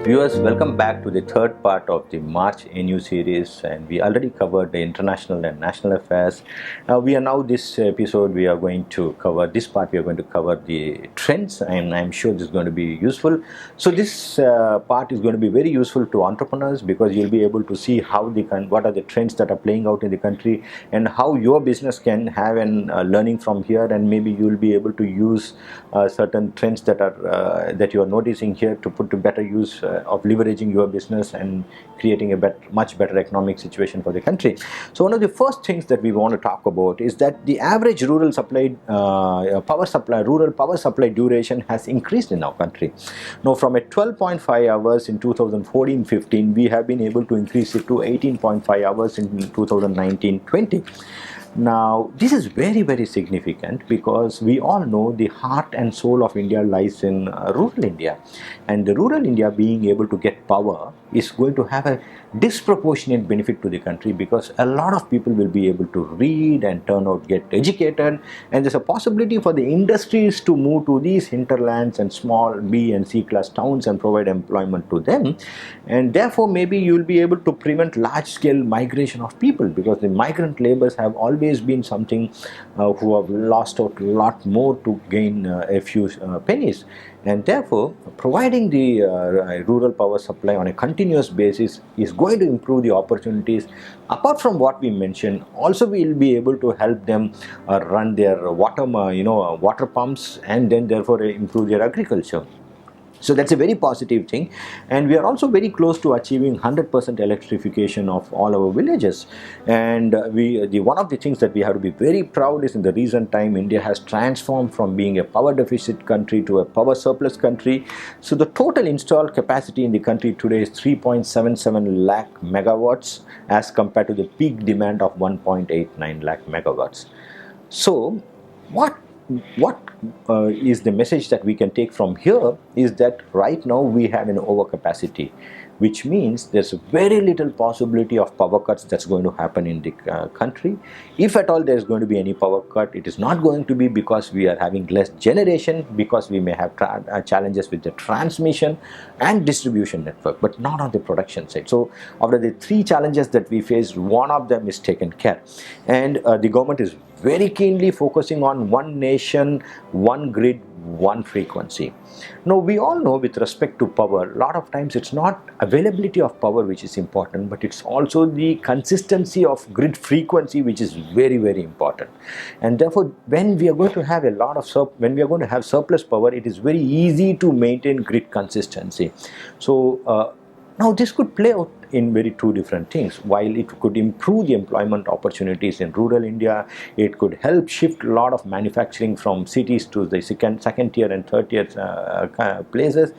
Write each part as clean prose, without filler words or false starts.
Viewers, welcome back to the third part of the March Anew series, and we already covered the international and national affairs. Now this episode we are going to cover this part. We are going to cover the trends, and I'm sure this is going to be useful. So this part is going to be very useful to entrepreneurs because you'll be able to see what are the trends that are playing out in the country and how your business can have an learning from here, and maybe you'll be able to use certain trends that you are noticing here to put to better use of leveraging your business and creating a much better economic situation for the country. So one of the first things that we want to talk about is that the average rural power supply duration has increased in our country. Now, from a 12.5 hours in 2014-15, we have been able to increase it to 18.5 hours in 2019-20. Now, this is very, very significant because we all know the heart and soul of India lies in rural India, and the rural India being able to get power is going to have a disproportionate benefit to the country because a lot of people will be able to read and get educated, and there's a possibility for the industries to move to these hinterlands and small B and C class towns and provide employment to them, and therefore maybe you'll be able to prevent large scale migration of people because the migrant laborers have always been something who have lost out a lot more to gain a few pennies. And therefore, providing the rural power supply on a continuous basis is going to improve the opportunities. Apart from what we mentioned, also we will be able to help them run their water pumps, and then therefore improve their agriculture. So that's a very positive thing, and we are also very close to achieving 100% electrification of all our villages. And one of the things that we have to be very proud is in the recent time India has transformed from being a power deficit country to a power surplus country. So the total installed capacity in the country today is 3.77 lakh megawatts as compared to the peak demand of 1.89 lakh megawatts. So what is the message that we can take from here is that right now we have an overcapacity, which means there's very little possibility of power cuts that's going to happen in the country. If at all there's going to be any power cut, it is not going to be because we are having less generation, because we may have challenges with the transmission and distribution network, but not on the production side. So out of the three challenges that we face, one of them is taken care, and the government is very keenly focusing on one nation, one grid, one frequency. Now, we all know with respect to power, a lot of times it's not availability of power which is important, but it's also the consistency of grid frequency which is very, very important. And therefore, when we are going to have surplus power, it is very easy to maintain grid consistency. So now this could play out in two different things. While it could improve the employment opportunities in rural India, it could help shift a lot of manufacturing from cities to the second tier and third tier places.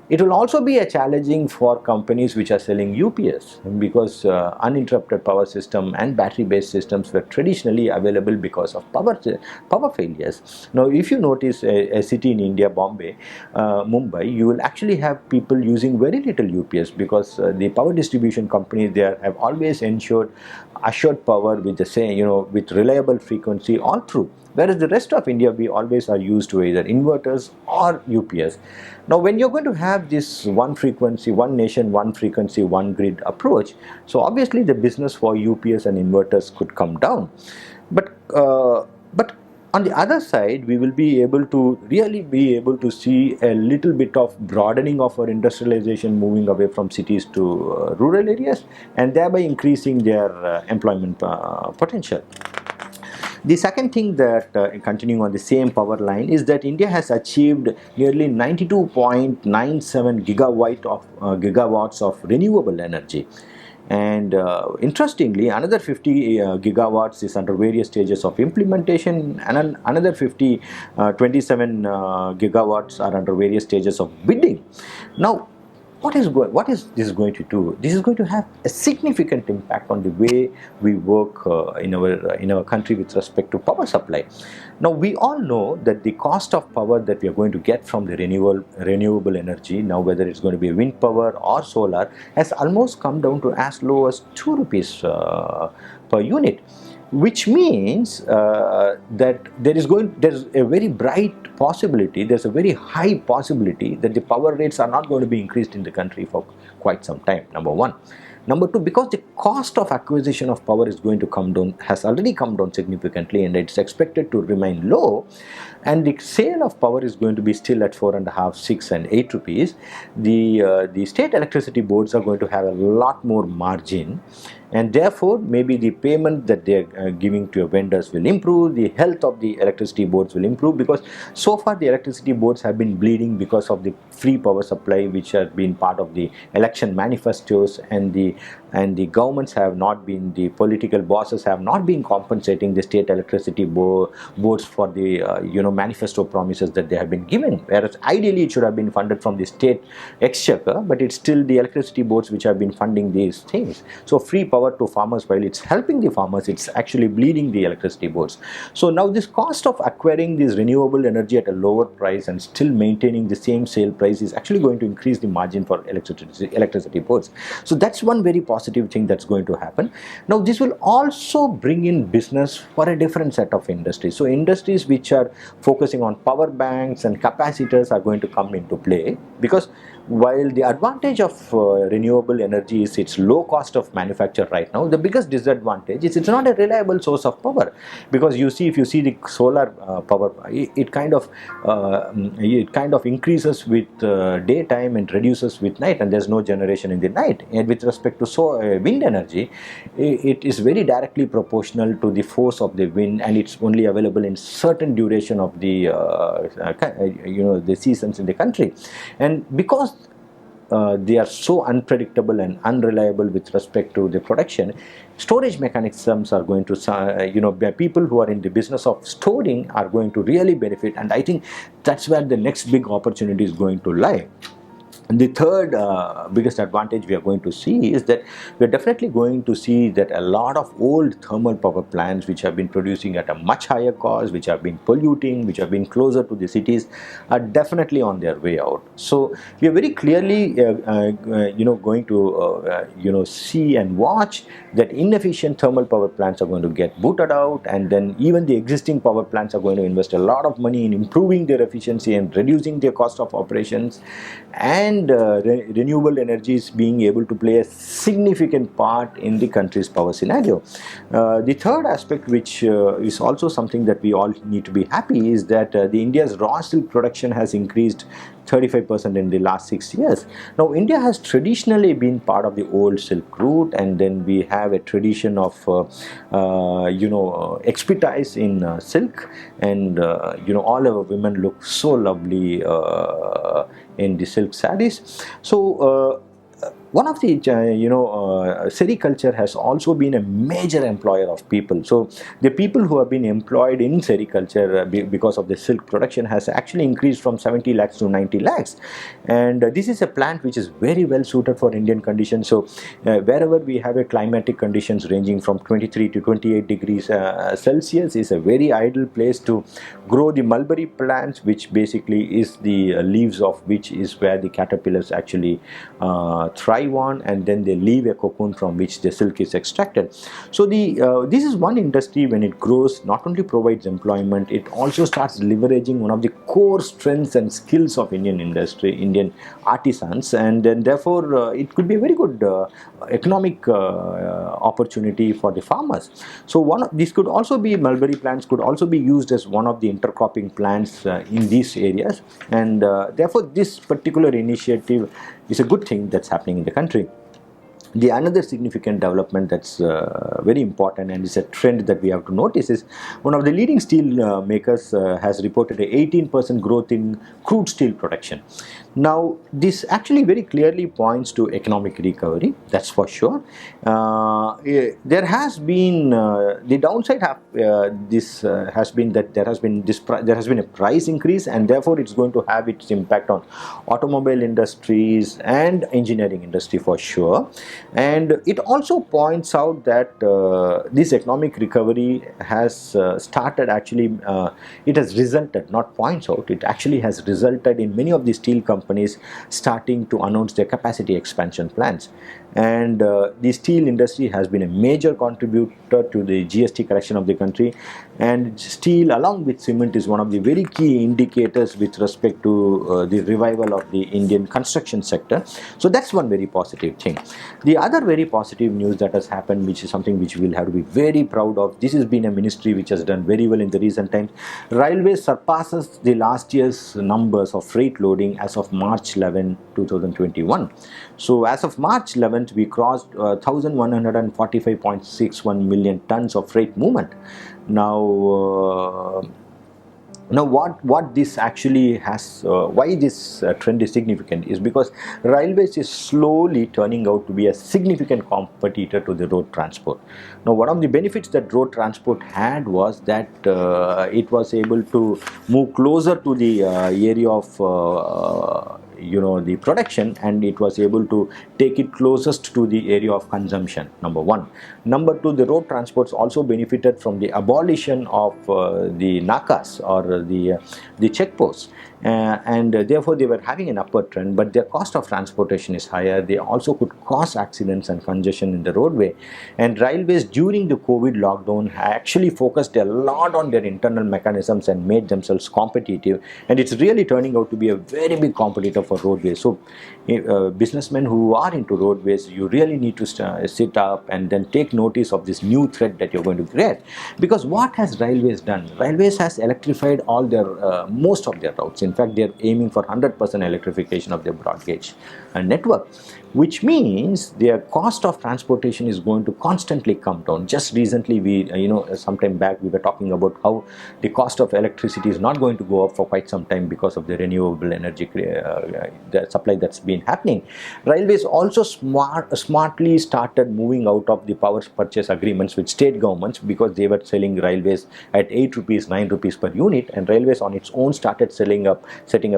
It will also be a challenging for companies which are selling UPS because uninterrupted power system and battery-based systems were traditionally available because of power failures. Now, if you notice a city in India, Bombay, Mumbai, you will actually have people using very little UPS because the power distribution companies there have always ensured assured power with with reliable frequency all through. Whereas the rest of India, we always are used to either inverters or UPS. Now, when you're going to have this one frequency, one nation, one frequency, one grid approach, so obviously the business for UPS and inverters could come down. But on the other side, we will be able to see a little bit of broadening of our industrialization, moving away from cities to rural areas, and thereby increasing their employment potential. The second thing that, continuing on the same power line, is that India has achieved nearly 92.97 gigawatts of renewable energy. And interestingly, another 50 gigawatts is under various stages of implementation, and another 27 gigawatts are under various stages of bidding. Now, what is this going to do? This is going to have a significant impact on the way we work in our country with respect to power supply. Now, we all know that the cost of power that we are going to get from the renewable energy, now whether it's going to be wind power or solar, has almost come down to as low as 2 rupees per unit, which means that there's a very bright possibility, there's a very high possibility that the power rates are not going to be increased in the country for quite some time, number one. Number two, because the cost of acquisition of power is going to come down, has already come down significantly, and it's expected to remain low, and the sale of power is going to be still at 4.5, 6 and 8 rupees. The state electricity boards are going to have a lot more margin, and therefore maybe the payment that they are giving to vendors will improve, the health of the electricity boards will improve, because so far the electricity boards have been bleeding because of the free power supply, which has been part of the election manifestos, and the governments have not been, the political bosses have not been compensating the state electricity boards for the manifesto promises that they have been given, whereas ideally it should have been funded from the state exchequer, but it's still the electricity boards which have been funding these things. So free power to farmers, while it's helping the farmers, it's actually bleeding the electricity boards. So now this cost of acquiring this renewable energy at a lower price and still maintaining the same sale price is actually going to increase the margin for electricity boards. So that's one very positive thing that's going to happen. Now this will also bring in business for a different set of industries. So industries which are focusing on power banks and capacitors are going to come into play, because while the advantage of renewable energy is its low cost of manufacture right now, the biggest disadvantage is it's not a reliable source of power, because if you see the solar power, it kind of increases with daytime and reduces with night, and there's no generation in the night. And with respect to wind energy, it is very directly proportional to the force of the wind, and it's only available in certain duration of the the seasons in the country. And because they are so unpredictable and unreliable with respect to the production, storage mechanisms are going to, people who are in the business of storing are going to really benefit, and I think that's where the next big opportunity is going to lie. And the third biggest advantage we are going to see is that we are definitely going to see that a lot of old thermal power plants which have been producing at a much higher cost, which have been polluting, which have been closer to the cities, are definitely on their way out. So we are very clearly going to see and watch that inefficient thermal power plants are going to get booted out, and then even the existing power plants are going to invest a lot of money in improving their efficiency and reducing their cost of operations, and renewable energies being able to play a significant part in the country's power scenario. The third aspect, which is also something that we all need to be happy, is that the India's raw silk production has increased 35% in the last 6 years. Now, India has traditionally been part of the old silk route, and then we have a tradition of expertise in silk, and all our women look so lovely in the silk sarees. So one of the sericulture has also been a major employer of people. So the people who have been employed in sericulture because of the silk production has actually increased from 70 lakhs to 90 lakhs, and this is a plant which is very well suited for Indian conditions. So wherever we have a climatic conditions ranging from 23 to 28 degrees Celsius is a very ideal place to grow the mulberry plants, which basically is the leaves of which is where the caterpillars actually thrive on, and then they leave a cocoon from which the silk is extracted. So this is one industry, when it grows, not only provides employment, it also starts leveraging one of the core strengths and skills of Indian industry, Indian artisans, and then therefore it could be a very good economic opportunity for the farmers. So this could also be, mulberry plants could also be used as one of the intercropping plants in these areas, and therefore this particular initiative is a good thing that's happening in the country. The another significant development that's very important, and is a trend that we have to notice, is one of the leading steel makers has reported a 18% growth in crude steel production. Now, this actually very clearly points to economic recovery, that's for sure. There has been the downside has been that there has been a price increase, and therefore it's going to have its impact on automobile industries and engineering industry for sure. And it also points out that this economic recovery has started, actually it has resulted, not points out, it actually has resulted in many of the steel companies starting to announce their capacity expansion plans. and the steel industry has been a major contributor to the GST collection of the country, and steel along with cement is one of the very key indicators with respect to the revival of the Indian construction sector. So that's one very positive thing. The other very positive news that has happened, which is something which we'll have to be very proud of, this has been a ministry which has done very well in the recent times. Railways surpasses the last year's numbers of freight loading as of March 11, 2021. So as of March 11th, we crossed 1145.61 million tons of freight movement. Now, what this actually has, why this trend is significant is because railways is slowly turning out to be a significant competitor to the road transport. Now, one of the benefits that road transport had was that it was able to move closer to the area of the production, and it was able to take it closest to the area of consumption, number one. Number two, the road transports also benefited from the abolition of the nakas, or the checkposts, and therefore they were having an upward trend, but their cost of transportation is higher. They also could cause accidents and congestion in the roadway, and railways during the COVID lockdown actually focused a lot on their internal mechanisms and made themselves competitive, and it's really turning out to be a very big competitor for roadways. So businessmen who are into roadways, you really need to sit up and then take notice of this new threat that you're going to create. Because what has railways done? Railways has electrified all their most of their routes. In fact, they're aiming for 100% electrification of their broad gauge network, which means their cost of transportation is going to constantly come down. Just recently, some time back, we were talking about how the cost of electricity is not going to go up for quite some time because of the renewable energy the supply that's been happening. Railways also smartly started moving out of the power purchase agreements with state governments, because they were selling railways at 8 rupees, 9 rupees per unit, and railways on its own started setting up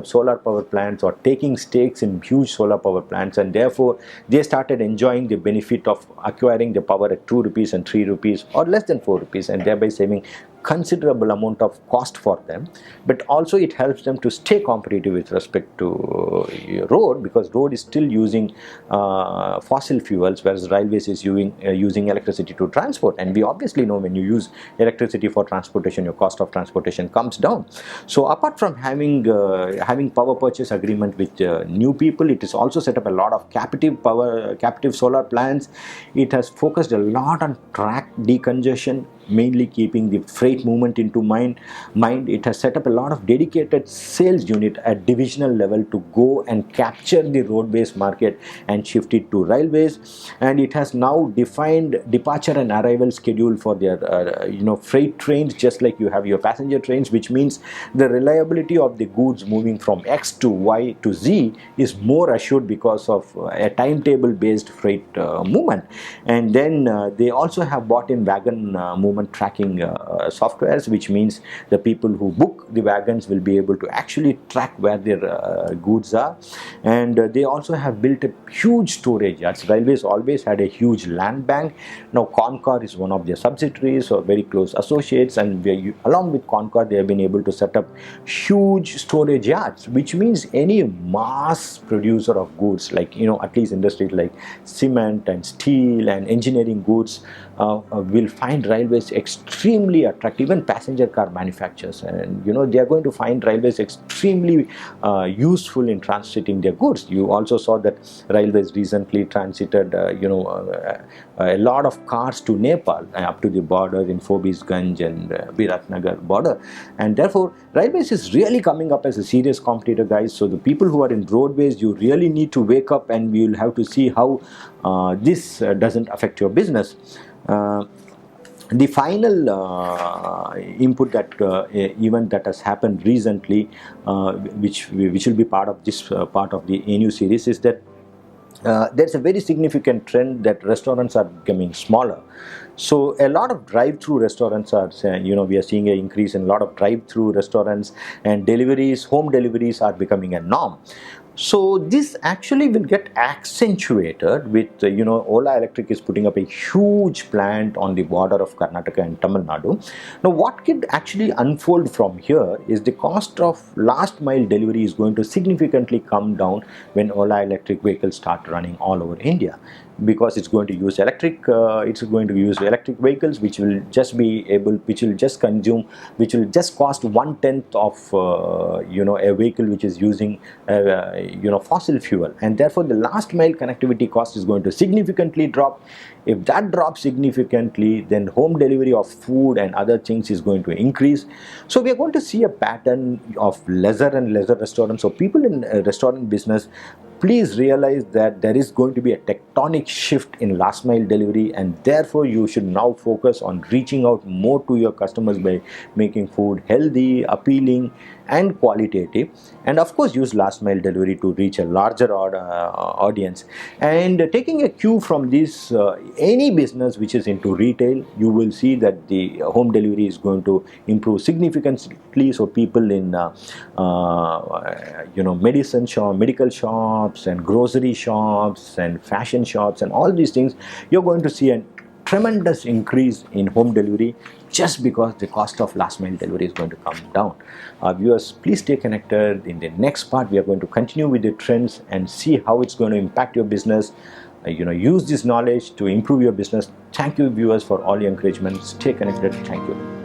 solar power plants or taking stakes in huge solar power plants, and therefore they started enjoying the benefit of acquiring the power at 2 rupees and 3 rupees or less than 4 rupees, and thereby saving considerable amount of cost for them. But also it helps them to stay competitive with respect to road, because road is still using fossil fuels, whereas railways is using electricity to transport, and we obviously know when you use electricity for transportation, your cost of transportation comes down. So apart from having power purchase agreement with new people, it has also set up a lot of captive solar plants. It has focused a lot on track decongestion, mainly keeping the freight movement into mind. It has set up a lot of dedicated sales unit at divisional level to go and capture the road-based market and shift it to railways. And it has now defined departure and arrival schedule for their freight trains, just like you have your passenger trains, which means the reliability of the goods moving from X to Y to Z is more assured because of a timetable based freight movement. And then they also have bought in wagon movement tracking softwares, which means the people who book the wagons will be able to actually track where their goods are. And they also have built a huge storage yards. Railways always had a huge land bank. Now Concor is one of their subsidiaries or very close associates, and along with Concor they have been able to set up huge storage yards, which means any mass producer of goods, like at least industries like cement and steel and engineering goods, will find railways extremely attractive. Even passenger car manufacturers, and they are going to find railways extremely useful in transiting their goods. You also saw that railways recently transited a lot of cars to Nepal, up to the border in Phobisganj and Biratnagar border, and therefore railways is really coming up as a serious competitor, guys. So the people who are in roadways, you really need to wake up, and we will have to see how this doesn't affect your business. The final input that event that has happened recently, which will be part of this part of the Anew series, is that there's a very significant trend that restaurants are becoming smaller. So a lot of drive-through restaurants are, we are seeing an increase in a lot of drive-through restaurants, and home deliveries are becoming a norm. So this actually will get accentuated with, Ola Electric is putting up a huge plant on the border of Karnataka and Tamil Nadu. Now what could actually unfold from here is the cost of last mile delivery is going to significantly come down when Ola Electric vehicles start running all over India. because it's going to use electric vehicles, which will just consume, which will just cost 1/10 of a vehicle which is using fossil fuel, and therefore the last mile connectivity cost is going to significantly drop. If that drops significantly, then home delivery of food and other things is going to increase. So we are going to see a pattern of lesser and lesser restaurants. So people in restaurant business, please realize that there is going to be a tectonic shift in last mile delivery, and therefore you should now focus on reaching out more to your customers by making food healthy, appealing and qualitative, and of course use last mile delivery to reach a larger audience. And taking a cue from this, any business which is into retail, you will see that the home delivery is going to improve significantly. So people in medical shops and grocery shops and fashion shops and all these things, you're going to see a tremendous increase in home delivery, just because the cost of last mile delivery is going to come down. Viewers, please stay connected. In the next part, we are going to continue with the trends and see how it's going to impact your business. Use this knowledge to improve your business. Thank you, viewers, for all your encouragement. Stay connected. Thank you.